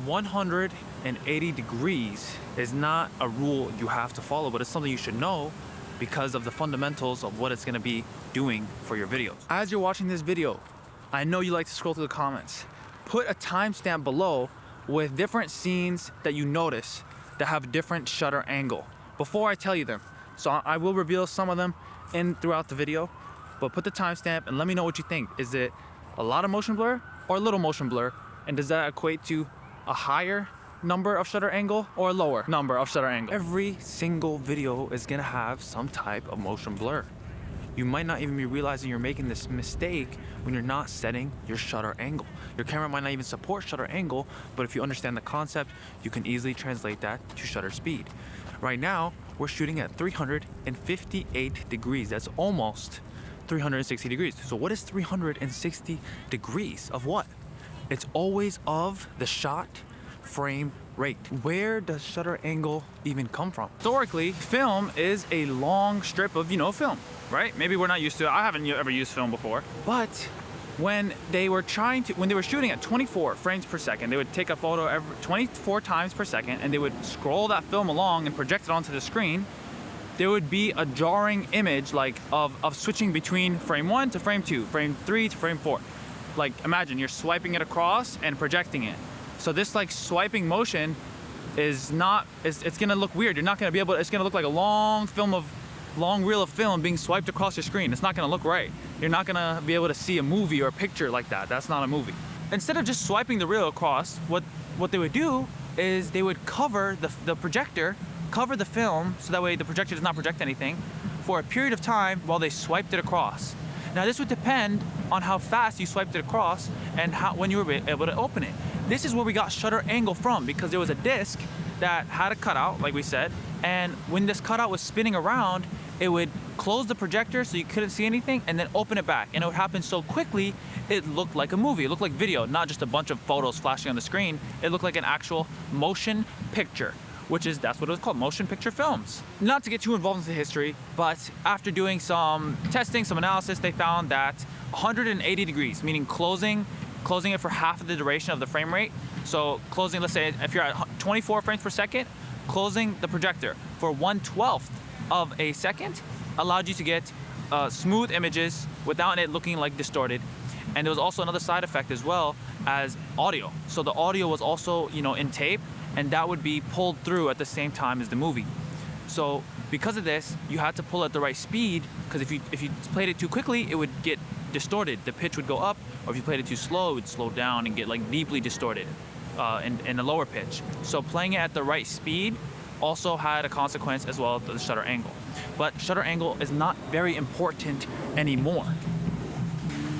180 degrees is not a rule you have to follow, but it's something you should know because of the fundamentals of what it's gonna be doing for your videos. As you're watching this video, I know you like to scroll through the comments. Put a timestamp below with different scenes that you notice that have different shutter angle before I tell you them. So I will reveal some of them throughout the video, but put the timestamp and let me know what you think. Is it a lot of motion blur or a little motion blur? And does that equate to a higher number of shutter angle or a lower number of shutter angle? Every single video is gonna have some type of motion blur. You might not even be realizing you're making this mistake when you're not setting your shutter angle. Your camera might not even support shutter angle, but if you understand the concept, you can easily translate that to shutter speed. Right now, we're shooting at 358 degrees. That's almost 360 degrees. So what is 360 degrees of what? It's always of the shot frame rate. Where does shutter angle even come from? Historically, film is a long strip of, film, right? Maybe we're not used to it. I haven't ever used film before. But when they were shooting at 24 frames per second, they would take a photo every 24 times per second and they would scroll that film along and project it onto the screen. There would be a jarring image of switching between frame 1 to frame 2, frame 3 to frame 4. Like imagine you're swiping it across and projecting it. So this swiping motion is it's gonna look weird. You're not gonna be able to, it's gonna look like a long reel of film being swiped across your screen. It's not gonna look right. You're not gonna be able to see a movie or a picture like that. That's not a movie. Instead of just swiping the reel across, what they would do is they would cover the projector, cover the film, so that way the projector does not project anything for a period of time while they swiped it across. Now this would depend on how fast you swiped it across and when you were able to open it. This is where we got shutter angle from, because there was a disc that had a cutout, like we said, and when this cutout was spinning around, it would close the projector so you couldn't see anything and then open it back. And it would happen so quickly, it looked like a movie. It looked like video, not just a bunch of photos flashing on the screen. It looked like an actual motion picture, that's what it was called, motion picture films. Not to get too involved into history, but after doing some testing, some analysis, they found that 180 degrees, meaning closing it for half of the duration of the frame rate. So closing, let's say if you're at 24 frames per second, closing the projector for 1/12 of a second allowed you to get smooth images without it looking like distorted. And there was also another side effect as well as audio. So the audio was also, in tape, and that would be pulled through at the same time as the movie. So because of this, you had to pull at the right speed, because if you played it too quickly, it would get distorted. The pitch would go up, or if you played it too slow, it would slow down and get deeply distorted in a lower pitch. So playing it at the right speed also had a consequence as well as the shutter angle. But shutter angle is not very important anymore.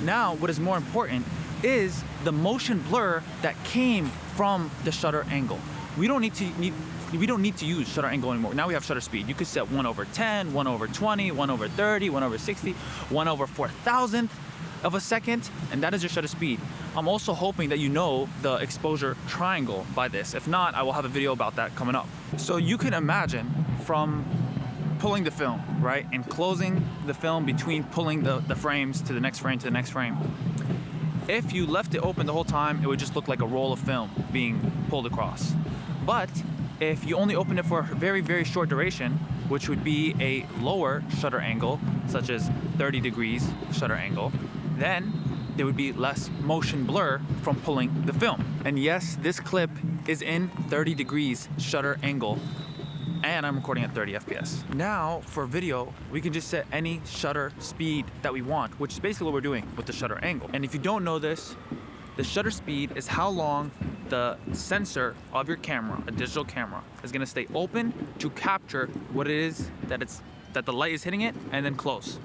Now, what is more important is the motion blur that came from the shutter angle. We don't need to use shutter angle anymore. Now we have shutter speed. You could set 1/10, 1/20, 1/30, 1/60, 1/4000th of a second, and that is your shutter speed. I'm also hoping that you know the exposure triangle by this. If not, I will have a video about that coming up. So you can imagine from pulling the film, right, and closing the film between pulling the frames to the next frame to the next frame. If you left it open the whole time, it would just look like a roll of film being pulled across. But if you only open it for a very, very short duration, which would be a lower shutter angle, such as 30 degrees shutter angle, then there would be less motion blur from pulling the film. And yes, this clip is in 30 degrees shutter angle, and I'm recording at 30 FPS. Now for video, we can just set any shutter speed that we want, which is basically what we're doing with the shutter angle. And if you don't know this, the shutter speed is how long the sensor of your camera, a digital camera, is gonna stay open to capture what it is that the light is hitting it and then close.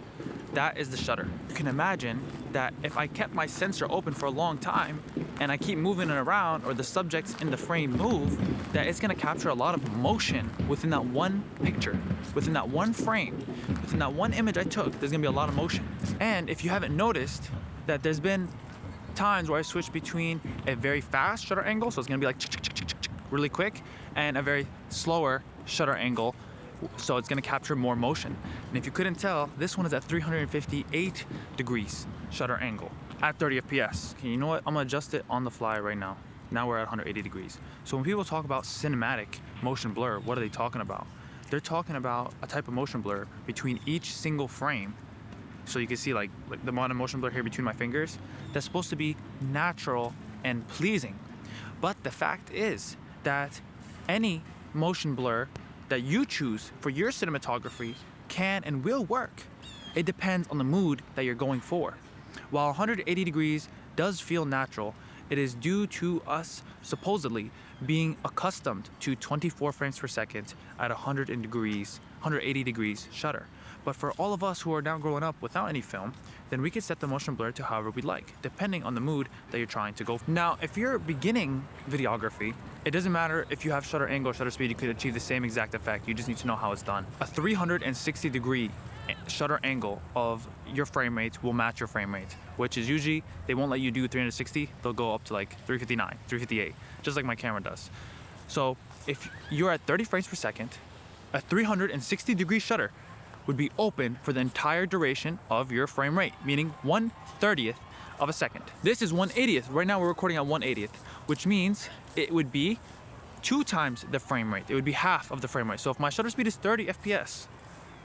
That is the shutter. You can imagine that if I kept my sensor open for a long time and I keep moving it around, or the subjects in the frame move, that it's gonna capture a lot of motion within that one picture, within that one frame, within that one image I took. There's gonna be a lot of motion. And if you haven't noticed, that there's been times where I switch between a very fast shutter angle, so it's gonna be like really quick, and a very slower shutter angle, so it's gonna capture more motion. And if you couldn't tell, this one is at 358 degrees shutter angle at 30 FPS. Okay, you know what? I'm gonna adjust it on the fly right now. Now we're at 180 degrees. So when people talk about cinematic motion blur, what are they talking about? They're talking about a type of motion blur between each single frame. So you can see like the amount of motion blur here between my fingers, that's supposed to be natural and pleasing. But the fact is that any motion blur that you choose for your cinematography can and will work. It depends on the mood that you're going for. While 180 degrees does feel natural, it is due to us supposedly being accustomed to 24 frames per second at 180 degrees shutter. But for all of us who are now growing up without any film, then we can set the motion blur to however we like, depending on the mood that you're trying to go for. Now, if you're beginning videography, it doesn't matter if you have shutter angle or shutter speed, you could achieve the same exact effect. You just need to know how it's done. A 360 degree shutter angle of your frame rate will match your frame rate, which is usually, they won't let you do 360, they'll go up to like 359, 358, just like my camera does. So if you're at 30 frames per second, a 360 degree shutter would be open for the entire duration of your frame rate, meaning 1/30th of a second. This is 1/80th. Right now we're recording at 1/80th, which means it would be 2 times the frame rate. It would be half of the frame rate. So if my shutter speed is 30 FPS,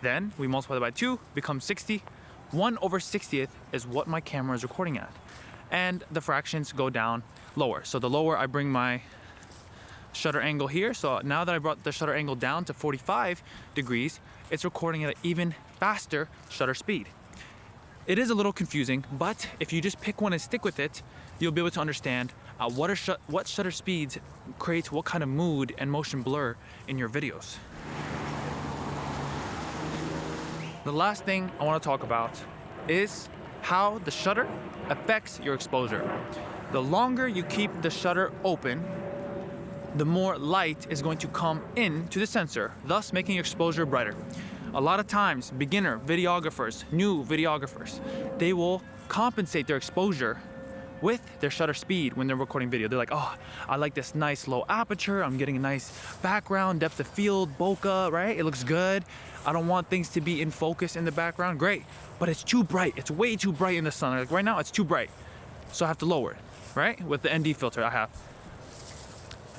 then we multiply that by 2, becomes 60. 1/60th is what my camera is recording at. And the fractions go down lower. So the lower I bring my shutter angle here, so now that I brought the shutter angle down to 45 degrees, it's recording at an even faster shutter speed. It is a little confusing, but if you just pick one and stick with it, you'll be able to understand what shutter speeds create what kind of mood and motion blur in your videos. The last thing I want to talk about is how the shutter affects your exposure. The longer you keep the shutter open, the more light is going to come in to the sensor, thus making your exposure brighter. A lot of times, beginner videographers, new videographers, they will compensate their exposure with their shutter speed when they're recording video. They're like, oh, I like this nice low aperture, I'm getting a nice background, depth of field, bokeh, right? It looks good. I don't want things to be in focus in the background, great. But it's too bright, it's way too bright in the sun. Like right now, it's too bright. So I have to lower it, right? With the ND filter I have.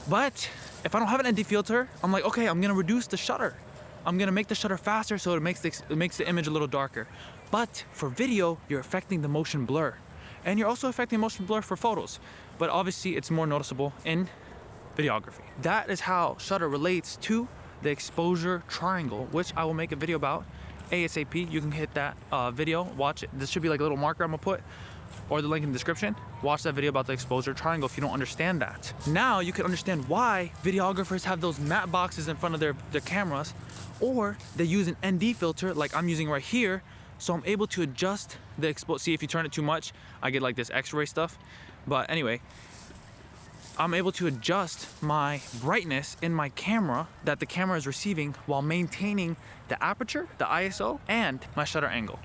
But if I don't have an ND filter, I'm like, okay, I'm gonna reduce the shutter. I'm gonna make the shutter faster so it makes the image a little darker. But for video, you're affecting the motion blur. And you're also affecting motion blur for photos. But obviously it's more noticeable in videography. That is how shutter relates to the exposure triangle, which I will make a video about ASAP. You can hit that video, watch it. This should be like a little marker I'm gonna put, or the link in the description. Watch that video about the exposure triangle if you don't understand that. Now you can understand why videographers have those matte boxes in front of their cameras, or they use an ND filter like I'm using right here, so I'm able to adjust the exposure. See, if you turn it too much, I get like this X-ray stuff. But anyway, I'm able to adjust my brightness in my camera that the camera is receiving while maintaining the aperture, the ISO, and my shutter angle.